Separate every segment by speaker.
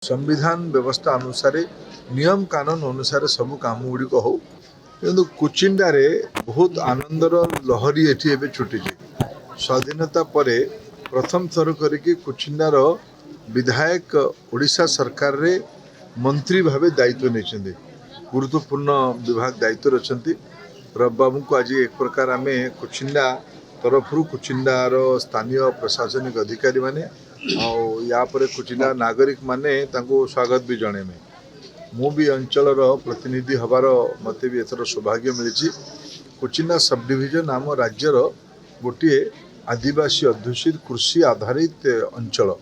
Speaker 1: संविधान व्यवस्था अनुसार नियम कानून अनुसार सब काम गुड़िक हो कि कुचिंडारे बहुत आनंदर लहरी एटी एवं छुटी स्वाधीनता पर प्रथम थर करके कुचिंडार विधायक ओडिशा सरकार रे मंत्री भावे दायित्व नहीं गुरुत्वपूर्ण विभाग दायित्व अच्छा रब बाबू को आज एक प्रकार आम कुचिंडा तरफ कुचिंडार स्थानीय प्रशासनिक अधिकारी माने या पर कुचिंडा नागरिक माने स्वागत भी जनेमे मु भी अंचल प्रतिनिधि हबार मत भी एथर सौभाग्य मिली कुचिंडा सब डिविजन आम राज्यर गोटे आदिवासी अध्युषित कृषि आधारित अंचल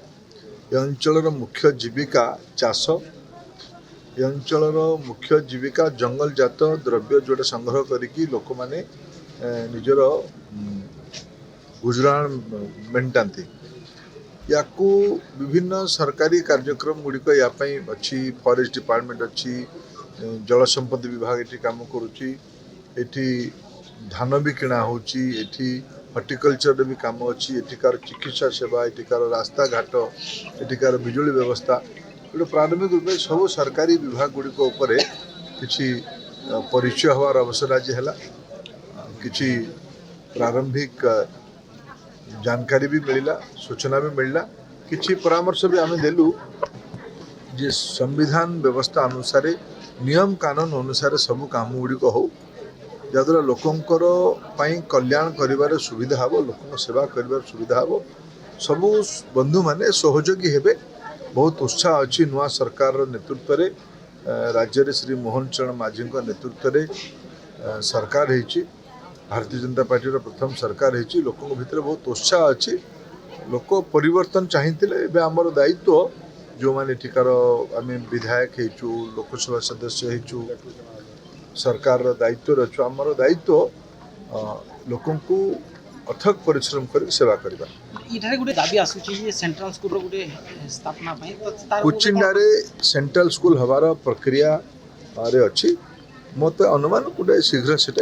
Speaker 1: ये अंचल मुख्य जीविका चाष ये अंचल मुख्य जीविका जंगल जात द्रव्य जोड़ा संग्रह करी लोक मैंने निजर गुजराण मेंटाती या विभिन्न सरकारी कार्यक्रम गुड़िक यापाई अच्छी फॉरेस्ट डिपार्टमेंट अच्छी जल संपद विभाग ये कम करुच्ची धान भी किणा होची हॉर्टिकल्चर भी काम अच्छी एठिकार चिकित्सा सेवा एठिकार रास्ता घाट एठिकार बिजुली व्यवस्था गोटे प्रारंभिक रूप से सब सरकारी विभाग गुड़िक किसी परिचय हवार अवसर आज है किसी प्रारंभिक जानकारी भी मिलला सूचना भी मिलला किसी परामर्श भी आम देलु जे संविधान व्यवस्था अनुसार नियम कानून अनुसार सब काम गुड़िक हो जहाँद्वारा लोकंकर कल्याण करिवार सुविधा हे लोक सेवा करिवार सुविधा हे सबू बंधु माने सहयोगी हेबे बहुत उत्साह अच्छी नुआ सरकार नेतृत्व रे राज्य रे श्री मोहन चरण माझी नेतृत्व रे सरकार है भारतीय जनता पार्टी प्रथम सरकार है लोकों भितर बहुत उत्साह अच्छी लोक परिवर्तन चाहिए आमर दायित्व जो मैंने ठिकार आम विधायक हो लोकसभा सदस्य हो सरकार दायित्व अच्छु आमर दायित्व लोकों को अथक परिश्रम कर सेवा करबा कुचिंडारे सेंट्रल स्कूल हबार प्रक्रिया रे अच्छी मत अनुमान गोटे शीघ्र से